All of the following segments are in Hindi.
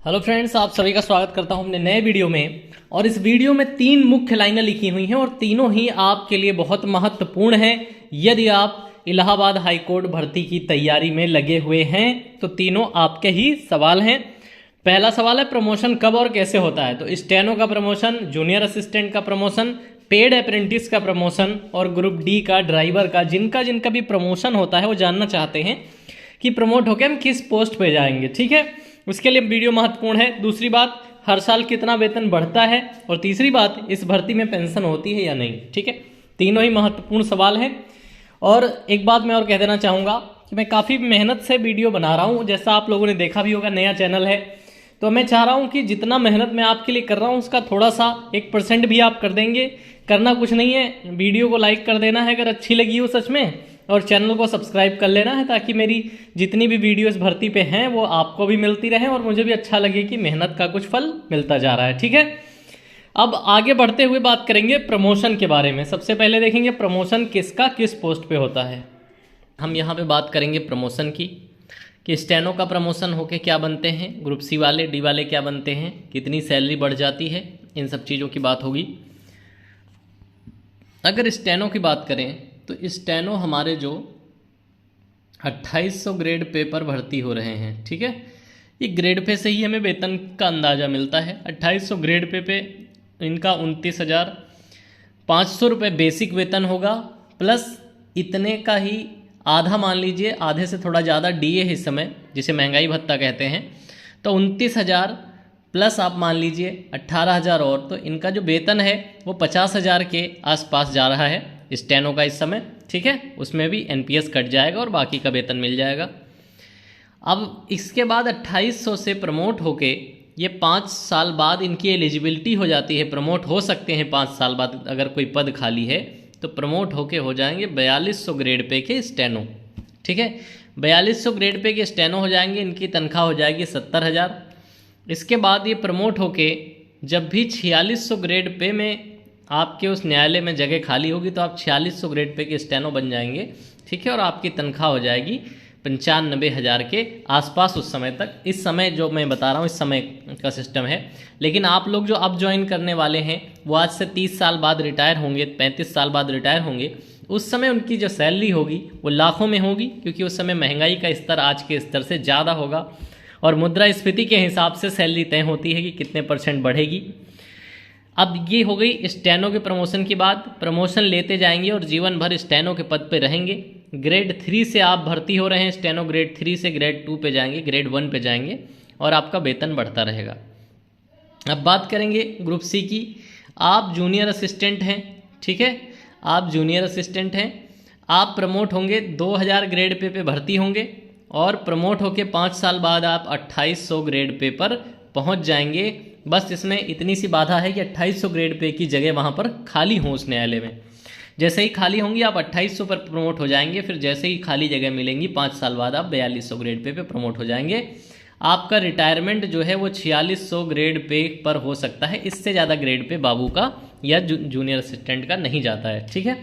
हेलो फ्रेंड्स, आप सभी का स्वागत करता हूं अपने नए वीडियो में। और इस वीडियो में तीन मुख्य लाइनें लिखी हुई हैं और तीनों ही आपके लिए बहुत महत्वपूर्ण हैं। यदि आप इलाहाबाद हाई कोर्ट भर्ती की तैयारी में लगे हुए हैं तो तीनों आपके ही सवाल हैं। पहला सवाल है, प्रमोशन कब और कैसे होता है? तो स्टेनो का प्रमोशन, जूनियर असिस्टेंट का प्रमोशन, पेड अप्रेंटिस का प्रमोशन और ग्रुप डी का, ड्राइवर का, जिनका जिनका भी प्रमोशन होता है वो जानना चाहते हैं कि प्रमोट होकर हम किस पोस्ट पे जाएंगे। ठीक है, उसके लिए वीडियो महत्वपूर्ण है। दूसरी बात, हर साल कितना वेतन बढ़ता है, और तीसरी बात, इस भर्ती में पेंशन होती है या नहीं। ठीक है, तीनों ही महत्वपूर्ण सवाल हैं। और एक बात मैं और कह देना चाहूँगा कि मैं काफ़ी मेहनत से वीडियो बना रहा हूँ। जैसा आप लोगों ने देखा भी होगा, नया चैनल है, तो मैं चाह रहा हूँ कि जितना मेहनत मैं आपके लिए कर रहा हूँ उसका थोड़ा सा 1% भी आप कर देंगे। करना कुछ नहीं है, वीडियो को लाइक कर देना है अगर अच्छी लगी हो सच में, और चैनल को सब्सक्राइब कर लेना है ताकि मेरी जितनी भी वीडियोस भर्ती पे हैं वो आपको भी मिलती रहे और मुझे भी अच्छा लगे कि मेहनत का कुछ फल मिलता जा रहा है। ठीक है, अब आगे बढ़ते हुए बात करेंगे प्रमोशन के बारे में। सबसे पहले देखेंगे प्रमोशन किसका किस पोस्ट पे होता है। हम यहाँ पे बात करेंगे प्रमोशन की, कि स्टेनो का प्रमोशन होके क्या बनते हैं, ग्रुप सी वाले, डी वाले क्या बनते हैं, कितनी सैलरी बढ़ जाती है, इन सब चीज़ों की बात होगी। अगर स्टेनो की बात करें तो स्टेनो हमारे जो 2800 ग्रेड पे पर भर्ती हो रहे हैं। ठीक है, ये ग्रेड पे से ही हमें वेतन का अंदाज़ा मिलता है। 2800 ग्रेड पे इनका 29,500 रुपये बेसिक वेतन होगा, प्लस इतने का ही आधा, मान लीजिए आधे से थोड़ा ज़्यादा डीए है इस समय, जिसे महंगाई भत्ता कहते हैं, तो 29,000 प्लस आप मान लीजिए 18,000 और, तो इनका जो वेतन है वो 50,000 के आसपास जा रहा है स्टेनो का इस समय। ठीक है, उसमें भी एनपीएस कट जाएगा और बाकी का वेतन मिल जाएगा। अब इसके बाद 2800 से प्रमोट होके ये 5 साल बाद इनकी एलिजिबिलिटी हो जाती है, प्रमोट हो सकते हैं 5 साल बाद। अगर कोई पद खाली है तो प्रमोट होके हो जाएंगे 4200 ग्रेड पे के स्टेनो। ठीक है, 4200 ग्रेड पे के स्टेनो हो जाएंगे, इनकी तनख्वाह हो जाएगी 70,000। इसके बाद ये प्रमोट होके जब भी 4600 ग्रेड पे में आपके उस न्यायालय में जगह खाली होगी तो आप 4600 ग्रेड पे के स्टेनो बन जाएंगे। ठीक है, और आपकी तनख्वाह हो जाएगी 95,000 के आसपास उस समय तक। इस समय जो मैं बता रहा हूँ इस समय का सिस्टम है। लेकिन आप लोग जो अब ज्वाइन करने वाले हैं वो आज से 30 साल बाद रिटायर होंगे, 35 साल बाद रिटायर होंगे, उस समय उनकी जो सैलरी होगी वो लाखों में होगी, क्योंकि उस समय महंगाई का स्तर आज के स्तर से ज़्यादा होगा और मुद्रास्फीति के हिसाब से सैलरी तय होती है कि कितने % बढ़ेगी। अब ये हो गई स्टेनो के प्रमोशन की बात। प्रमोशन लेते जाएंगे और जीवन भर स्टेनो के पद पे रहेंगे। ग्रेड 3 से आप भर्ती हो रहे हैं स्टेनो, ग्रेड 3 से ग्रेड 2 पे जाएंगे, ग्रेड 1 पे जाएंगे और आपका वेतन बढ़ता रहेगा। अब बात करेंगे ग्रुप सी की। आप जूनियर असिस्टेंट हैं। ठीक है, आप जूनियर असिस्टेंट हैं, आप प्रमोट होंगे 2000 ग्रेड पे भर्ती होंगे और प्रमोट होके 5 साल बाद आप 2800 ग्रेड पे पर पहुँच जाएंगे। बस इसमें इतनी सी बाधा है कि 2800 ग्रेड पे की जगह वहाँ पर खाली हो उस न्यायालय में। जैसे ही खाली होंगी आप 2800 पर प्रमोट हो जाएंगे, फिर जैसे ही खाली जगह मिलेंगी 5 साल बाद आप 4200 ग्रेड पे प्रमोट हो जाएंगे। आपका रिटायरमेंट जो है वो 4600 ग्रेड पे पर हो सकता है, इससे ज़्यादा ग्रेड पे बाबू का या जूनियर असिस्टेंट का नहीं जाता है। ठीक है,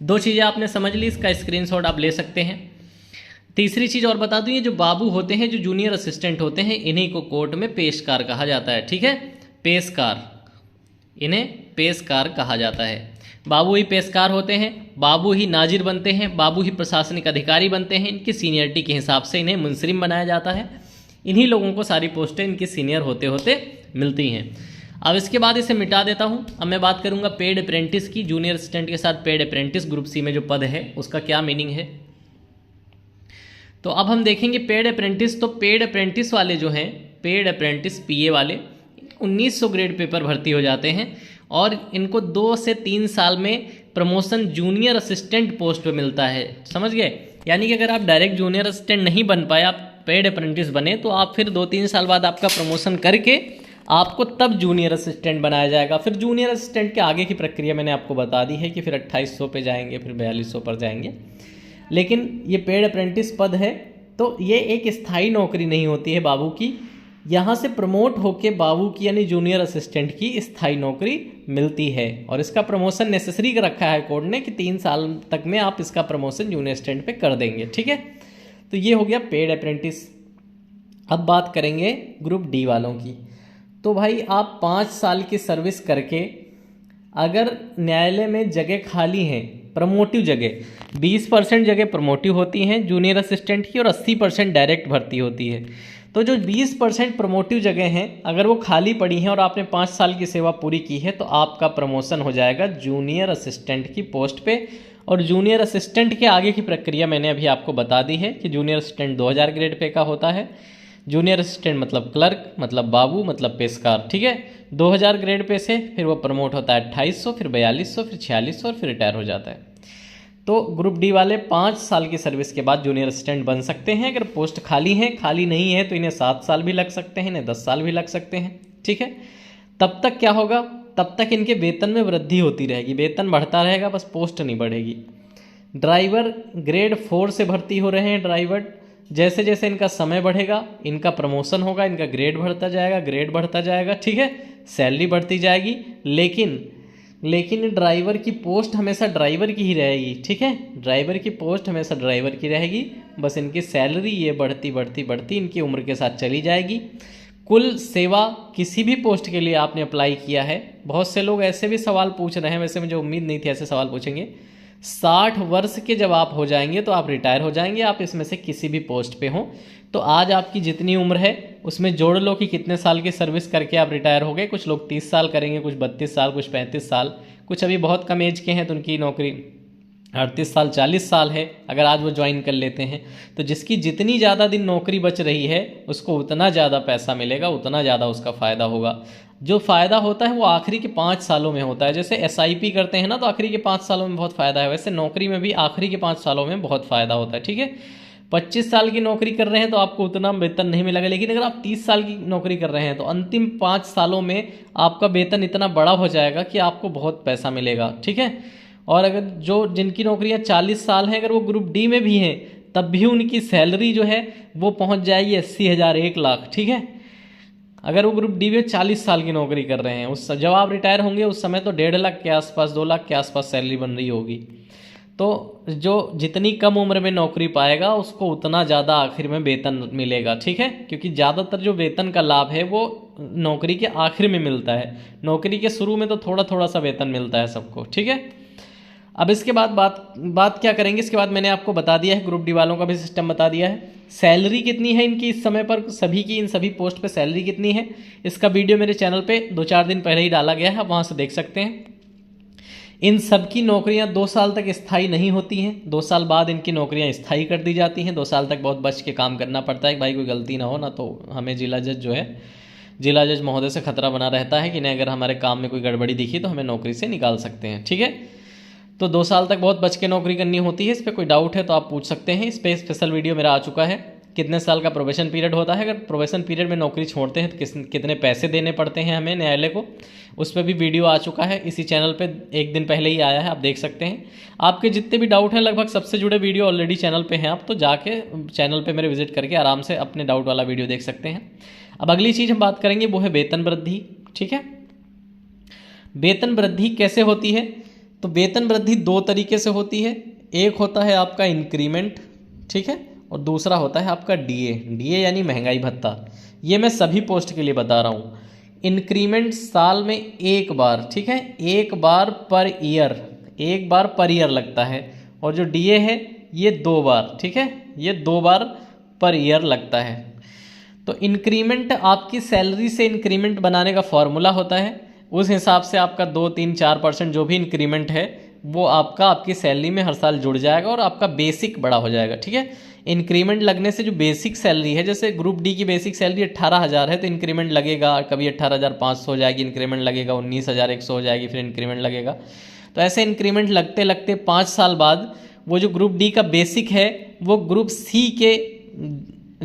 2 चीज़ें आपने समझ ली, इसका स्क्रीनशॉट आप ले सकते हैं। तीसरी चीज़ और बता दूं, ये जो बाबू होते हैं, जो जूनियर असिस्टेंट होते हैं, इन्हीं को कोर्ट में पेशकार कहा जाता है। ठीक है, पेशकार, इन्हें पेशकार कहा जाता है। बाबू ही पेशकार होते हैं, बाबू ही नाजिर बनते हैं, बाबू ही प्रशासनिक अधिकारी बनते हैं। इनकी सीनियरिटी के हिसाब से इन्हें मुंसरिम बनाया जाता है। इन्हीं लोगों को सारी पोस्टें इनकी सीनियर होते होते मिलती हैं। अब इसके बाद इसे मिटा देता हूँ। अब मैं बात करूँगा पेड अप्रेंटिस की। जूनियर असिस्टेंट के साथ पेड अप्रेंटिस ग्रुप सी में जो पद है उसका क्या मीनिंग है। तो अब हम देखेंगे पेड अप्रेंटिस। तो पेड अप्रेंटिस वाले जो हैं, पेड अप्रेंटिस पीए वाले 1900 ग्रेड पे पर भर्ती हो जाते हैं और इनको 2 से 3 साल में प्रमोशन जूनियर असिस्टेंट पोस्ट पे मिलता है। समझ गए? यानी कि अगर आप डायरेक्ट जूनियर असिस्टेंट नहीं बन पाए, आप पेड अप्रेंटिस बने, तो आप फिर 2-3 साल बाद आपका प्रमोशन करके आपको तब जूनियर असिस्टेंट बनाया जाएगा। फिर जूनियर असिस्टेंट के आगे की प्रक्रिया मैंने आपको बता दी है कि फिर 2800 पे जाएंगे, फिर 4200 पर जाएंगे। लेकिन ये पेड अप्रेंटिस पद है तो ये एक स्थायी नौकरी नहीं होती है बाबू की। यहाँ से प्रमोट होके बाबू की यानी जूनियर असिस्टेंट की स्थायी नौकरी मिलती है और इसका प्रमोशन नेसेसरी रखा है कोर्ट ने कि 3 साल तक में आप इसका प्रमोशन जूनियर असिस्टेंट पे कर देंगे। ठीक है, तो ये हो गया पेड अप्रेंटिस। अब बात करेंगे ग्रुप डी वालों की। तो भाई आप 5 साल की सर्विस करके अगर न्यायालय में जगह खाली हैं, प्रमोटिव जगह 20% जगह प्रमोटिव होती हैं जूनियर असिस्टेंट की और 80% डायरेक्ट भर्ती होती है। तो जो 20% प्रमोटिव जगह हैं अगर वो खाली पड़ी हैं और आपने 5 साल की सेवा पूरी की है तो आपका प्रमोशन हो जाएगा जूनियर असिस्टेंट की पोस्ट पे। और जूनियर असिस्टेंट के आगे की प्रक्रिया मैंने अभी आपको बता दी है कि जूनियर असिस्टेंट 2000 ग्रेड पे का होता है। जूनियर असिस्टेंट मतलब क्लर्क, मतलब बाबू, मतलब पेशकार, ठीक है। 2000 ग्रेड पे से फिर वो प्रमोट होता है 2800, फिर 4200, फिर 4600 और फिर रिटायर हो जाता है। तो ग्रुप डी वाले 5 साल की सर्विस के बाद जूनियर असिस्टेंट बन सकते हैं। अगर पोस्ट खाली हैं, खाली नहीं है तो इन्हें 7 साल भी लग सकते हैं, इन्हें 10 साल भी लग सकते हैं, ठीक है। तब तक क्या होगा, तब तक इनके वेतन में वृद्धि होती रहेगी, वेतन बढ़ता रहेगा, बस पोस्ट नहीं बढ़ेगी। ड्राइवर ग्रेड 4 से भर्ती हो रहे हैं ड्राइवर, जैसे जैसे इनका समय बढ़ेगा इनका प्रमोशन होगा, इनका ग्रेड बढ़ता जाएगा, ग्रेड बढ़ता जाएगा, ठीक है, सैलरी बढ़ती जाएगी। लेकिन ड्राइवर की पोस्ट हमेशा ड्राइवर की ही रहेगी, ठीक है, ड्राइवर की पोस्ट हमेशा ड्राइवर की रहेगी, बस इनकी सैलरी ये बढ़ती बढ़ती बढ़ती इनकी उम्र के साथ चली जाएगी। कुल सेवा किसी भी पोस्ट के लिए आपने अप्लाई किया है, बहुत से लोग ऐसे भी सवाल पूछ रहे हैं, वैसे मुझे उम्मीद नहीं थी ऐसे सवाल पूछेंगे। 60 वर्ष के जब आप हो जाएंगे तो आप रिटायर हो जाएंगे, आप इसमें से किसी भी पोस्ट पे हों। तो आज आपकी जितनी उम्र है उसमें जोड़ लो कि कितने साल की सर्विस करके आप रिटायर हो गए। कुछ लोग 30 साल करेंगे, कुछ 32 साल, कुछ 35 साल, कुछ अभी बहुत कम एज के हैं तो उनकी नौकरी 38 साल 40 साल है। अगर आज वो ज्वाइन कर लेते हैं तो जिसकी जितनी ज़्यादा दिन नौकरी बच रही है उसको उतना ज़्यादा पैसा मिलेगा, उतना ज़्यादा उसका फ़ायदा होगा। जो फ़ायदा होता है वो आखिरी के 5 सालों में होता है। जैसे SIP करते हैं ना तो आखिरी के 5 सालों में बहुत फ़ायदा है, वैसे नौकरी में भी आखिरी के 5 सालों में बहुत फ़ायदा होता है, ठीक है। 25 साल की नौकरी कर रहे हैं तो आपको उतना वेतन नहीं मिलेगा, लेकिन अगर आप 30 साल की नौकरी कर रहे हैं तो अंतिम 5 सालों में आपका वेतन इतना बड़ा हो जाएगा कि आपको बहुत पैसा मिलेगा, ठीक है। और अगर जो जिनकी नौकरियां 40 साल हैं अगर वो ग्रुप डी में भी हैं तब भी उनकी सैलरी जो है वो पहुंच जाएगी 80,000, 1 लाख, ठीक है। अगर वो ग्रुप डी में 40 साल की नौकरी कर रहे हैं, उस जब आप रिटायर होंगे उस समय तो 1.5 लाख के आसपास, 2 लाख के आसपास सैलरी बन रही होगी। तो जो जितनी कम उम्र में नौकरी पाएगा उसको उतना ज़्यादा आखिर में वेतन मिलेगा, ठीक है, क्योंकि ज़्यादातर जो वेतन का लाभ है वो नौकरी के आखिर में मिलता है। नौकरी के शुरू में तो थोड़ा थोड़ा सा वेतन मिलता है सबको, ठीक है। अब इसके बाद बात क्या करेंगे, इसके बाद मैंने आपको बता दिया है, ग्रुप डी वालों का भी सिस्टम बता दिया है। सैलरी कितनी है इनकी इस समय पर, सभी की, इन सभी पोस्ट पे सैलरी कितनी है, इसका वीडियो मेरे चैनल पे 2-4 दिन पहले ही डाला गया है, आप वहाँ से देख सकते हैं। इन सब की नौकरियां 2 साल तक स्थायी नहीं होती हैं, 2 साल बाद इनकी नौकरियां स्थायी कर दी जाती हैं। 2 साल तक बहुत बच के काम करना पड़ता है, भाई कोई गलती ना हो ना तो हमें जिला जज जो है, जिला जज महोदय से खतरा बना रहता है कि नहीं अगर हमारे काम में कोई गड़बड़ी दिखी तो हमें नौकरी से निकाल सकते हैं, ठीक है। तो 2 साल तक बहुत बच के नौकरी करनी होती है। इस पर कोई डाउट है तो आप पूछ सकते हैं, इस पर स्पेशल वीडियो मेरा आ चुका है। कितने साल का प्रोबेशन पीरियड होता है, अगर प्रोबेशन पीरियड में नौकरी छोड़ते हैं तो कितने पैसे देने पड़ते हैं हमें न्यायालय को, उस पर भी वीडियो आ चुका है, इसी चैनल पे 1 दिन पहले ही आया है, आप देख सकते हैं। आपके जितने भी डाउट हैं लगभग सबसे जुड़े वीडियो ऑलरेडी चैनल पे हैं, आप तो जाके चैनल पे मेरे विजिट करके आराम से अपने डाउट वाला वीडियो देख सकते हैं। अब अगली चीज़ हम बात करेंगे वो है वेतन वृद्धि, ठीक है। वेतन वृद्धि कैसे होती है, तो वेतन वृद्धि 2 तरीके से होती है। एक होता है आपका इंक्रीमेंट, ठीक है, और दूसरा होता है आपका डीए यानी महंगाई भत्ता। ये मैं सभी पोस्ट के लिए बता रहा हूँ। इंक्रीमेंट साल में 1 बार, ठीक है, 1 बार पर ईयर, 1 बार पर ईयर लगता है, और जो डीए है ये 2 बार, ठीक है, ये 2 बार पर ईयर लगता है। तो इंक्रीमेंट आपकी सैलरी से इंक्रीमेंट बनाने का फॉर्मूला होता है, उस हिसाब से आपका 2, 3, 4% जो भी इंक्रीमेंट है वो आपकी सैलरी में हर साल जुड़ जाएगा और आपका बेसिक बड़ा हो जाएगा, ठीक है। इंक्रीमेंट लगने से जो बेसिक सैलरी है, जैसे ग्रुप डी की बेसिक सैलरी 18,000 है तो इंक्रीमेंट लगेगा, कभी 18,500 हो जाएगी, इंक्रीमेंट लगेगा 19,100 हो जाएगी, फिर इंक्रीमेंट लगेगा। तो ऐसे इंक्रीमेंट लगते लगते 5 साल बाद वो जो ग्रुप डी का बेसिक है वो ग्रुप सी के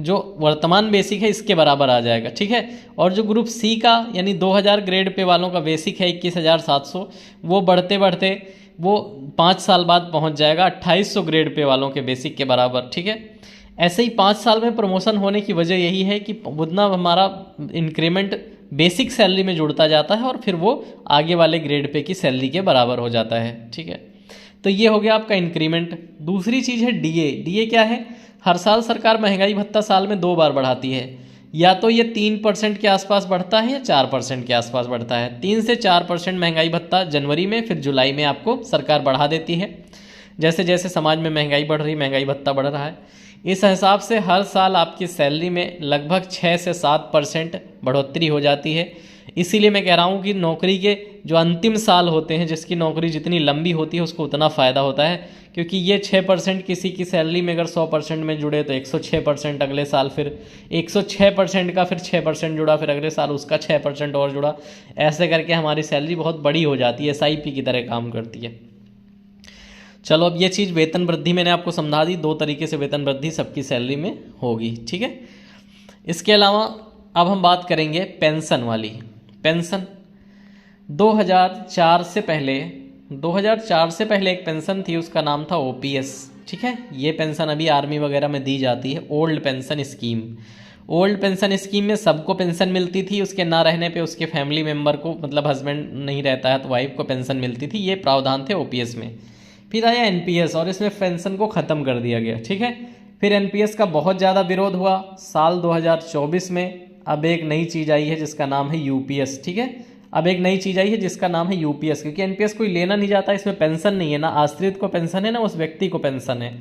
जो वर्तमान बेसिक है इसके बराबर आ जाएगा, ठीक है। और जो ग्रुप सी का यानी 2000 ग्रेड पे वालों का बेसिक है 21,700, वो बढ़ते बढ़ते वो 5 साल बाद पहुंच जाएगा 2800 ग्रेड पे वालों के बेसिक के बराबर, ठीक है। ऐसे ही 5 साल में प्रमोशन होने की वजह यही है कि उतना हमारा इंक्रीमेंट बेसिक सैलरी में जुड़ता जाता है और फिर वो आगे वाले ग्रेड पे की सैलरी के बराबर हो जाता है, ठीक है। तो ये हो गया आपका इंक्रीमेंट। दूसरी चीज़ है डीए। डीए क्या है, हर साल सरकार महंगाई भत्ता साल में 2 बार बढ़ाती है। या तो ये 3% के आसपास बढ़ता है या 4% के आसपास बढ़ता है। 3 से 4% महंगाई भत्ता जनवरी में, फिर जुलाई में आपको सरकार बढ़ा देती है। जैसे जैसे समाज में महंगाई बढ़ रही, महंगाई भत्ता बढ़ रहा है। इस हिसाब से हर साल आपकी सैलरी में लगभग 6 से 7% बढ़ोतरी हो जाती है। इसीलिए मैं कह रहा हूँ कि नौकरी के जो अंतिम साल होते हैं, जिसकी नौकरी जितनी लंबी होती है उसको उतना फ़ायदा होता है, क्योंकि ये 6% किसी की सैलरी में अगर 100% में जुड़े तो 106% अगले साल, फिर 106% का फिर 6% जुड़ा, फिर अगले साल उसका 6% और जुड़ा। ऐसे करके हमारी सैलरी बहुत बड़ी हो जाती है, SIP की तरह काम करती है। चलो, अब ये चीज़ वेतन वृद्धि मैंने आपको समझा दी। 2 तरीके से वेतन वृद्धि सबकी सैलरी में होगी, ठीक है। इसके अलावा अब हम बात करेंगे पेंशन वाली। पेंशन 2004 से पहले एक पेंशन थी, उसका नाम था OPS, ठीक है। ये पेंशन अभी आर्मी वगैरह में दी जाती है, old pension scheme. Old pension scheme में सबको पेंशन मिलती थी, उसके ना रहने पे उसके फैमिली मेम्बर को, मतलब हस्बैंड नहीं रहता है तो वाइफ को पेंशन मिलती थी। ये प्रावधान थे OPS में। फिर आया NPS और इसमें पेंशन को ख़त्म कर दिया गया, ठीक है। फिर NPS का बहुत ज़्यादा विरोध हुआ साल 2024 में। अब एक नई चीज़ आई है जिसका नाम है UPS, ठीक है। अब एक नई चीज़ आई है जिसका नाम है UPS, क्योंकि NPS कोई लेना नहीं चाहता, इसमें पेंशन नहीं है, ना आश्रित को पेंशन है ना उस व्यक्ति को पेंशन है।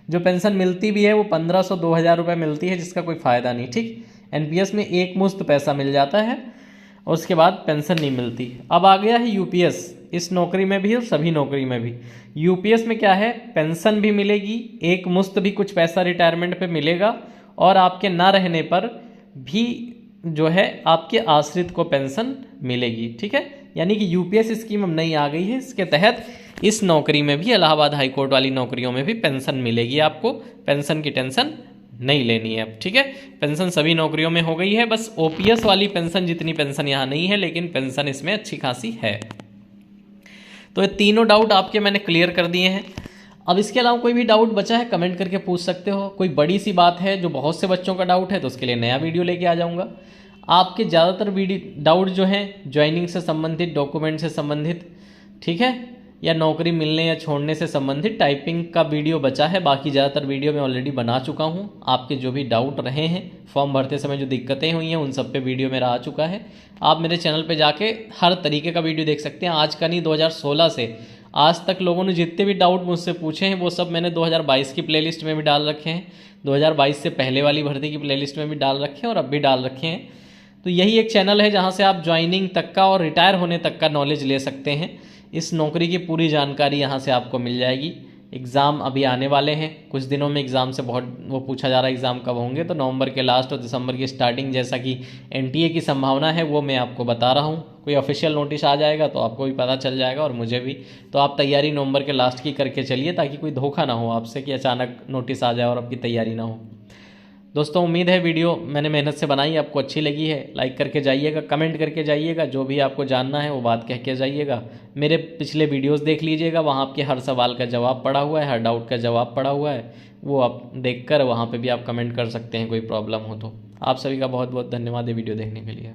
जो पेंशन मिलती भी है वो 1500-2000 रुपये मिलती है, जिसका कोई फ़ायदा नहीं, ठीक। NPS में एक मुश्त पैसा मिल जाता है और उसके बाद पेंशन नहीं मिलती। अब आ गया है UPS, इस नौकरी में भी और सभी नौकरी में भी। UPS में क्या है, पेंशन भी मिलेगी, एक मुश्त भी कुछ पैसा रिटायरमेंट पे मिलेगा, और आपके ना रहने पर भी जो है आपके आश्रित को पेंशन मिलेगी, ठीक है। यानी कि UPS स्कीम अब नई आ गई है, इसके तहत इस नौकरी में भी, इलाहाबाद हाई कोर्ट वाली नौकरियों में भी पेंशन मिलेगी। आपको पेंशन की टेंशन नहीं लेनी है अब, ठीक है। पेंशन सभी नौकरियों में हो गई है, बस OPS वाली पेंशन जितनी पेंशन यहाँ नहीं है, लेकिन पेंशन इसमें अच्छी खासी है। तो ये तीनों डाउट आपके मैंने क्लियर कर दिए हैं। अब इसके अलावा कोई भी डाउट बचा है कमेंट करके पूछ सकते हो। कोई बड़ी सी बात है जो बहुत से बच्चों का डाउट है तो उसके लिए नया वीडियो लेके आ जाऊँगा। आपके ज़्यादातर वीडियो डाउट जो हैं ज्वाइनिंग से संबंधित, डॉक्यूमेंट से संबंधित, ठीक है, या नौकरी मिलने या छोड़ने से संबंधित टाइपिंग का वीडियो बचा है। बाकी ज़्यादातर वीडियो मैं ऑलरेडी बना चुका हूँ। आपके जो भी डाउट रहे हैं, फॉर्म भरते समय जो दिक्कतें हुई हैं, उन सब पे वीडियो मेरा आ चुका है। आप मेरे चैनल पे जाके हर तरीके का वीडियो देख सकते हैं। आज का नहीं, 2016 से आज तक लोगों ने जितने भी डाउट मुझसे पूछे हैं वो सब मैंने 2022 की प्लेलिस्ट में भी डाल रखे हैं, 2022 से पहले वाली भर्ती की प्लेलिस्ट में भी डाल रखे हैं और अब भी डाल रखे हैं। तो यही एक चैनल है जहाँ से आप ज्वाइनिंग तक का और रिटायर होने तक का नॉलेज ले सकते हैं। इस नौकरी की पूरी जानकारी यहाँ से आपको मिल जाएगी। एग्ज़ाम अभी आने वाले हैं, कुछ दिनों में एग्ज़ाम से बहुत वो पूछा जा रहा है एग्ज़ाम कब होंगे, तो नवंबर के लास्ट और दिसंबर की स्टार्टिंग जैसा कि NTA की संभावना है वो मैं आपको बता रहा हूँ। कोई ऑफिशियल नोटिस आ जाएगा तो आपको भी पता चल जाएगा और मुझे भी। तो आप तैयारी नवंबर के लास्ट की करके चलिए, ताकि कोई धोखा ना हो आपसे कि अचानक नोटिस आ जाए और आपकी तैयारी ना हो। दोस्तों, उम्मीद है वीडियो मैंने मेहनत से बनाई, आपको अच्छी लगी है। लाइक करके जाइएगा, कमेंट करके जाइएगा, जो भी आपको जानना है वो बात कह के जाइएगा। मेरे पिछले वीडियोस देख लीजिएगा, वहाँ आपके हर सवाल का जवाब पड़ा हुआ है, हर डाउट का जवाब पड़ा हुआ है। वो आप देखकर वहाँ पे भी आप कमेंट कर सकते हैं कोई प्रॉब्लम हो तो। आप सभी का बहुत बहुत धन्यवाद ये वीडियो देखने के लिए।